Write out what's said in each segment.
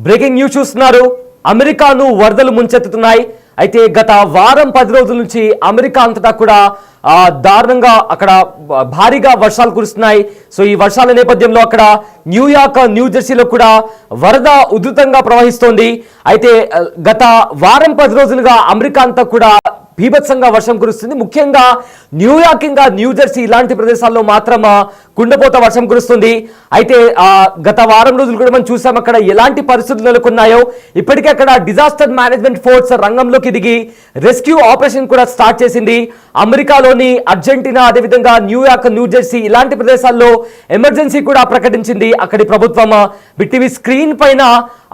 Breaking news చూస్తున్నారు. అమెరికాను వరదలు ముంచెత్తుతున్నాయి. అయితే గత వారం 10 రోజుల నుంచి అమెరికా అంతటా కూడా దారుణంగా అక్కడ భారీగా వర్షాలు కురుస్తున్నాయి. సో ఈ వర్షాల నేపథ్యంలో అక్కడ న్యూయార్క్, న్యూజెర్సీలో కూడా వరద ఉధృతంగా ప్రవహిస్తోంది. అయితే గత వారం 10 రోజులుగా అమెరికా అంతా కూడా బీభత్సంగా వర్షం కురుస్తుంది. ముఖ్యంగా న్యూయార్క్ ఇంకా న్యూజెర్సీ ఇలాంటి ప్రదేశాల్లో మాత్రం కుండపోత వర్షం కురుస్తుంది. అయితే గత వారం రోజులు కూడా మనం చూసాం అక్కడ ఎలాంటి పరిస్థితులు నెలకొన్నాయో. ఇప్పటికే అక్కడ డిజాస్టర్ మేనేజ్మెంట్ ఫోర్స్ రంగంలోకి దిగి రెస్క్యూ ఆపరేషన్ కూడా స్టార్ట్ చేసింది. అమెరికాలోని అర్జెంటీనా, అదేవిధంగా న్యూయార్క్, న్యూజెర్సీ ఇలాంటి ప్రదేశాల్లో ఎమర్జెన్సీ కూడా ప్రకటించింది అక్కడి ప్రభుత్వం. బిగ్ స్క్రీన్ పైన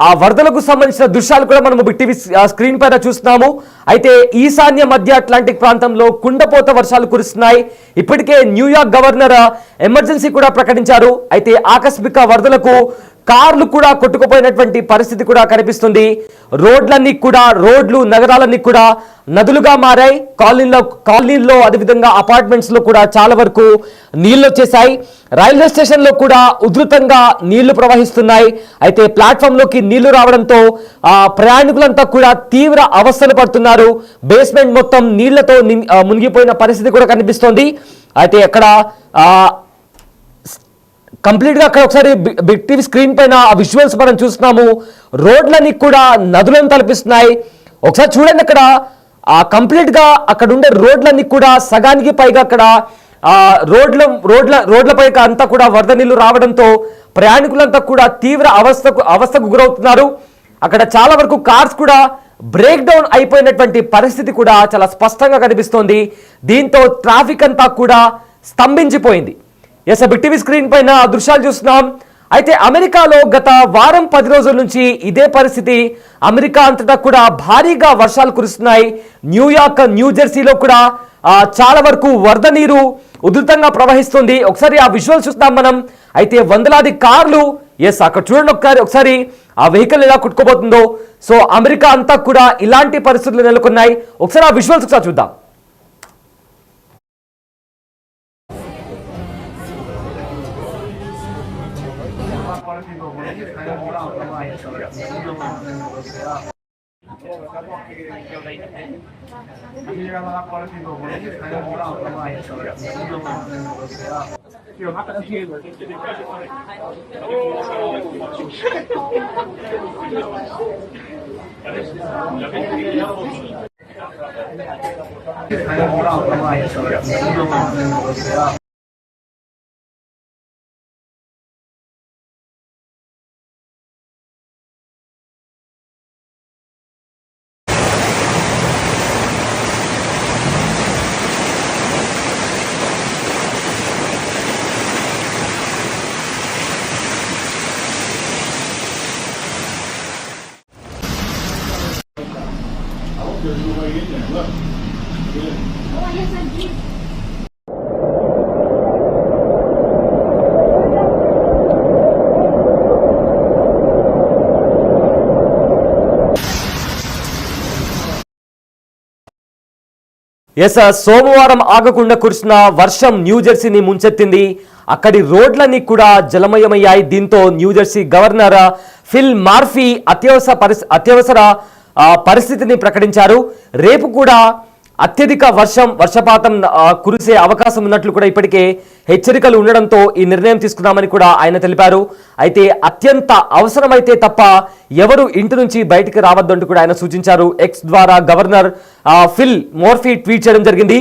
ఆ వరదలకు సంబంధించిన దృశ్యాలు కూడా మనం బిగ్ స్క్రీన్ పైన చూస్తున్నాము. అయితే ఈశాన్య మధ్య అట్లాంటిక్ ప్రాంతంలో కుండపోత వర్షాలు కురుస్తున్నాయి. ఇప్పటికే న్యూయార్క్ గవర్నర్ ఎమర్జెన్సీ కూడా ప్రకటించారు. అయితే ఆకస్మిక వరదలకు కార్లు కూడా కొట్టుకుపోయినటువంటి పరిస్థితి కూడా కనిపిస్తుంది. రోడ్లు నగరాలన్నీ కూడా నదులుగా మారాయి. కాలనీల్లో అదేవిధంగా అపార్ట్మెంట్స్ లో కూడా చాలా వరకు నీళ్లు వచ్చేసాయి. రైల్వే స్టేషన్ లో కూడా ఉధృతంగా నీళ్లు ప్రవహిస్తున్నాయి. అయితే ప్లాట్ఫామ్ లోకి నీళ్లు రావడంతో ప్రయాణికులంతా కూడా తీవ్ర అవస్థలు పడుతున్నారు. బేస్మెంట్ మొత్తం నీళ్లతో మునిగిపోయిన పరిస్థితి కూడా కనిపిస్తోంది. అయితే అక్కడ కంప్లీట్ గా అక్కడ ఒకసారి బిగ్ టీవీ స్క్రీన్ పైన ఆ విజువల్స్ మనం చూస్తున్నాము. రోడ్లన్నీ కూడా నదులను తలపిస్తున్నాయి. ఒకసారి చూడండి, అక్కడ కంప్లీట్ గా అక్కడ ఉండే రోడ్లన్నీ కూడా సగానికి పైగా అక్కడ రోడ్లపై అంతా కూడా వరద నీళ్లు రావడంతో ప్రయాణికులంతా కూడా తీవ్ర అవస్థకు గురవుతున్నారు. అక్కడ చాలా వరకు కార్స్ కూడా బ్రేక్ డౌన్ అయిపోయినటువంటి పరిస్థితి కూడా చాలా స్పష్టంగా కనిపిస్తోంది. దీంతో ట్రాఫిక్ అంతా కూడా స్తంభించిపోయింది. బిగ్ టీవీ స్క్రీన్ పైన దృశ్యాలు చూస్తున్నాం. అయితే అమెరికాలో గత వారం 10 రోజుల నుంచి ఇదే పరిస్థితి. అమెరికా అంతటా కూడా భారీగా వర్షాలు కురుస్తున్నాయి. న్యూయార్క్, న్యూజెర్సీలో కూడా చాలా వరకు వరద నీరు ఉధృతంగా ప్రవహిస్తుంది. ఒకసారి ఆ విజువల్ చూస్తాం మనం. అయితే వందలాది కార్లు అక్కడ చూడండి ఒకసారి ఆ వెహికల్ ఎలా కుట్టుకోబోతుందో. సో అమెరికా అంతా కూడా ఇలాంటి పరిస్థితులు నెలకొన్నాయి. ఒకసారి ఆ విజువల్స్ ఒకసారి చూద్దాం. There's no way in there. Look. Good. Oh, yes, I did. సోమవారం ఆగకుండా కురిసిన వర్షం న్యూజెర్సీని ముంచెత్తింది. అక్కడి రోడ్లన్నీ కూడా జలమయమయ్యాయి. దీంతో న్యూజెర్సీ గవర్నర్ ఫిల్ మార్ఫీ అత్యవసర పరిస్థితిని ప్రకటించారు. రేపు కూడా అత్యధిక వర్షపాతం కురిసే అవకాశం ఉన్నట్లు కూడా ఇప్పటికే హెచ్చరికలు ఉండడంతో ఈ నిర్ణయం తీసుకున్నామని కూడా ఆయన తెలిపారు. అయితే అత్యంత అవసరమైతే తప్ప ఎవరు ఇంటి నుంచి బయటికి రావద్దంటూ కూడా ఆయన సూచించారు. ఎక్స్ ద్వారా గవర్నర్ ఫిల్ మోర్ఫీ ట్వీట్ చేయడం జరిగింది.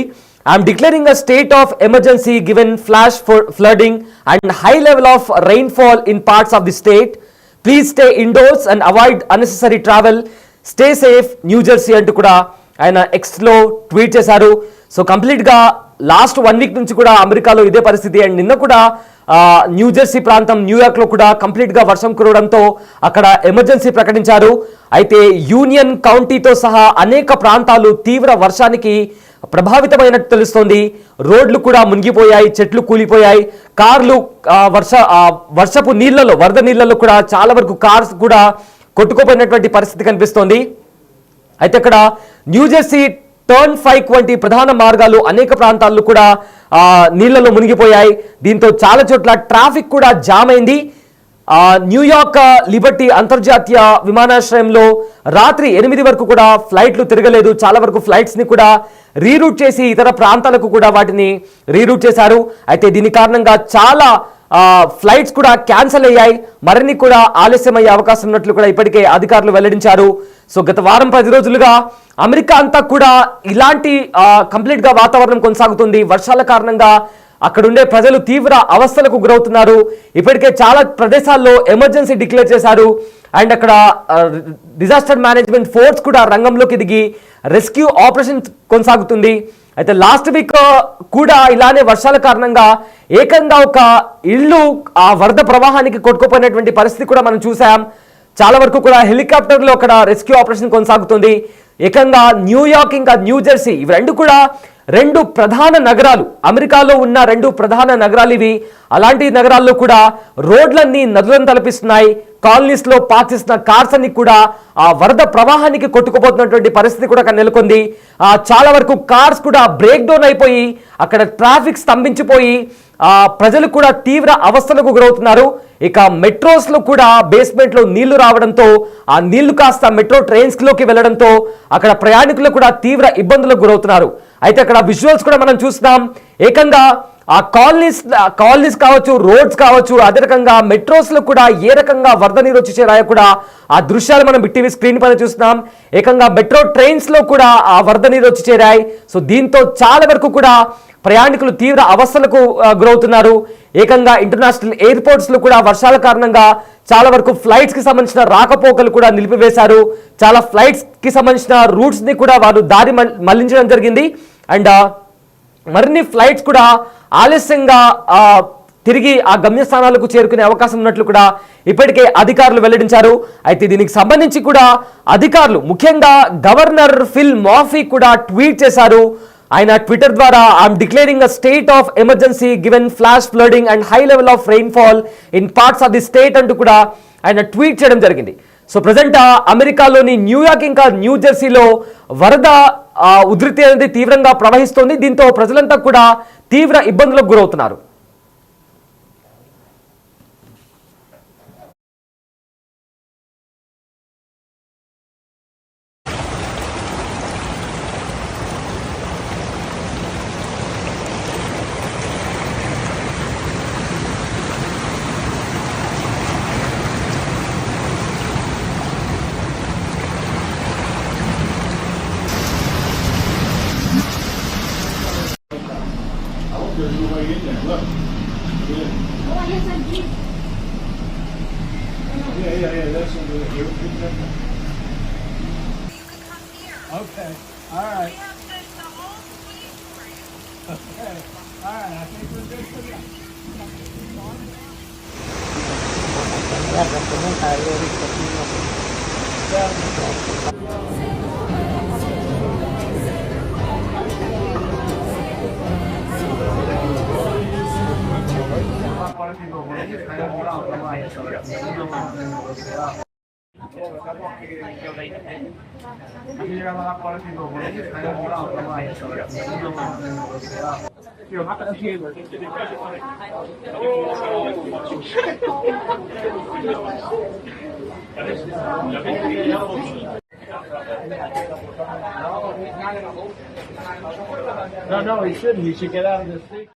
I'm declaring a state of emergency given flash flooding and high level of rainfall in parts of the state. Please stay indoors and avoid unnecessary travel. Stay safe New Jersey అంటూ కూడా ఆయన ఎక్స్లో tweet చేశారు. So కంప్లీట్గా last 1 week నుంచి కూడా అమెరికాలో ఇదే పరిస్థితి. అండ్ నిన్న కూడా న్యూజెర్సీ ప్రాంతం, న్యూయార్క్లో కూడా కంప్లీట్గా వర్షం కురవడంతో అక్కడ ఎమర్జెన్సీ ప్రకటించారు. అయితే యూనియన్ కౌంటీతో సహా అనేక ప్రాంతాలు తీవ్ర వర్షానికి ప్రభావితమైనట్టు తెలుస్తోంది. రోడ్లు కూడా మునిగిపోయాయి, చెట్లు కూలిపోయాయి, కార్లు వర్షపు నీళ్లలో, వరద నీళ్లలో కూడా చాలా వరకు కార్స్ కూడా కొట్టుకుపోయినటువంటి పరిస్థితి కనిపిస్తోంది. అయితే అక్కడ న్యూజెర్సీ టర్న్ 5 వంటి ప్రధాన మార్గాలు అనేక ప్రాంతాల్లో కూడా నీళ్లలో మునిగిపోయాయి. దీంతో చాలా చోట్ల ట్రాఫిక్ కూడా జామ్ అయింది. న్యూయార్క్ లిబర్టీ అంతర్జాతీయ విమానాశ్రయంలో రాత్రి 8 వరకు కూడా ఫ్లైట్లు తిరగలేదు. చాలా వరకు ఫ్లైట్స్ ని కూడా రీరూట్ చేసి ఇతర ప్రాంతాలకు కూడా వాటిని రీరూట్ చేశారు. అయితే దీని కారణంగా చాలా ఫ్లైట్స్ కూడా క్యాన్సిల్ అయ్యాయి. మరిన్ని కూడా ఆలస్యమయ్యే అవకాశం ఉన్నట్లు కూడా ఇప్పటికే అధికారులు వెల్లడించారు. సో గత వారం 10 రోజులుగా అమెరికా అంతా కూడా ఇలాంటి కంప్లీట్ గా వాతావరణం కొనసాగుతుంది. వర్షాల కారణంగా అక్కడుండే ప్రజలు తీవ్ర అవస్థలకు గురవుతున్నారు. ఇప్పటికే చాలా ప్రదేశాల్లో ఎమర్జెన్సీ డిక్లేర్ చేశారు. అండ్ అక్కడ డిజాస్టర్ మేనేజ్మెంట్ ఫోర్స్ కూడా రంగంలోకి దిగి రెస్క్యూ ఆపరేషన్ కొనసాగుతుంది. అయితే లాస్ట్ వీక్ కూడా ఇలానే వర్షాల కారణంగా ఏకంగా ఒక ఇల్లు ఆ వరద ప్రవాహానికి కొట్టుకుపోయినటువంటి పరిస్థితి కూడా మనం చూసాం. చాలా వరకు కూడా హెలికాప్టర్లో అక్కడ రెస్క్యూ ఆపరేషన్ కొనసాగుతుంది. ఏకంగా న్యూయార్క్ ఇంకా న్యూజెర్సీ ఇవి రెండు ప్రధాన నగరాలు, అమెరికాలో ఉన్న 2 ప్రధాన నగరాలు ఇవి. అలాంటి నగరాల్లో కూడా రోడ్లన్నీ నదులను తలపిస్తున్నాయి. కాలనీస్ లో పార్క్ చేసిన కార్స్ అన్ని కూడా ఆ వరద ప్రవాహానికి కొట్టుకుపోతున్నటువంటి పరిస్థితి కూడా అక్కడ నెలకొంది. చాలా వరకు కార్స్ కూడా బ్రేక్ డౌన్ అయిపోయి అక్కడ ట్రాఫిక్ స్తంభించిపోయి ప్రజలు కూడా తీవ్ర అవస్థలకు గురవుతున్నారు. ఇక మెట్రోస్ లో కూడా బేస్మెంట్ లో నీళ్లు రావడంతో ఆ నీళ్లు కాస్త మెట్రో ట్రైన్స్ లోకి వెళ్లడంతో అక్కడ ప్రయాణికులు కూడా తీవ్ర ఇబ్బందులకు గురవుతున్నారు. అయితే అక్కడ విజువల్స్ కూడా మనం చూస్తున్నాం. ఏకంగా ఆ కాలనీస్ కావచ్చు, రోడ్స్ కావచ్చు, అదే రకంగా మెట్రోస్ లో కూడా ఏ రకంగా వరద నీరు వచ్చి చేరాయో కూడా ఆ దృశ్యాలు మనం బిగ్ స్క్రీన్ పైన చూస్తున్నాం. ఏకంగా మెట్రో ట్రైన్స్ లో కూడా ఆ వరద నీరు వచ్చి చేరాయి. సో దీంతో చాలా వరకు కూడా ప్రయాణికులు తీవ్ర అవస్థలకు గురవుతున్నారు. ఏకంగా ఇంటర్నేషనల్ ఎయిర్పోర్ట్స్ లో కూడా వర్షాల కారణంగా చాలా వరకు ఫ్లైట్స్ కి సంబంధించిన రాకపోకలు కూడా నిలిపివేశారు. చాలా ఫ్లైట్స్ కి సంబంధించిన రూట్స్ ని కూడా వారు దారి మళ్లించడం జరిగింది. అండ్ మరిన్ని ఫ్లైట్స్ కూడా ఆలస్యంగా తిరిగి ఆ గమ్యస్థానాలకు చేరుకునే అవకాశం ఉన్నట్లు కూడా ఇప్పటికే అధికారులు వెల్లడించారు. అయితే దీనికి సంబంధించి కూడా అధికారులు ముఖ్యంగా గవర్నర్ ఫిల్ మాఫీ కూడా ట్వీట్ చేశారు. ఆయన ట్విట్టర్ ద్వారా I'm declaring a state of emergency given flash flooding and high level of rainfall in parts of the state అంటూ కూడా ఆయన ట్వీట్ చేయడం జరిగింది. సో ప్రజెంట్ అమెరికాలోని న్యూయార్క్ ఇంకా న్యూజెర్సీలో వరద ఉధృతి అనేది తీవ్రంగా ప్రవహిస్తోంది. దీంతో ప్రజలంతా కూడా తీవ్ర ఇబ్బందులకు గురవుతున్నారు. There's no way in there. Look. Yeah. Oh, yes, I did. Yeah. That's under the air. Okay, all right. We have the whole suite for you. Okay, all right. I think we're good for that. No, he shouldn't. He should get out of this thing.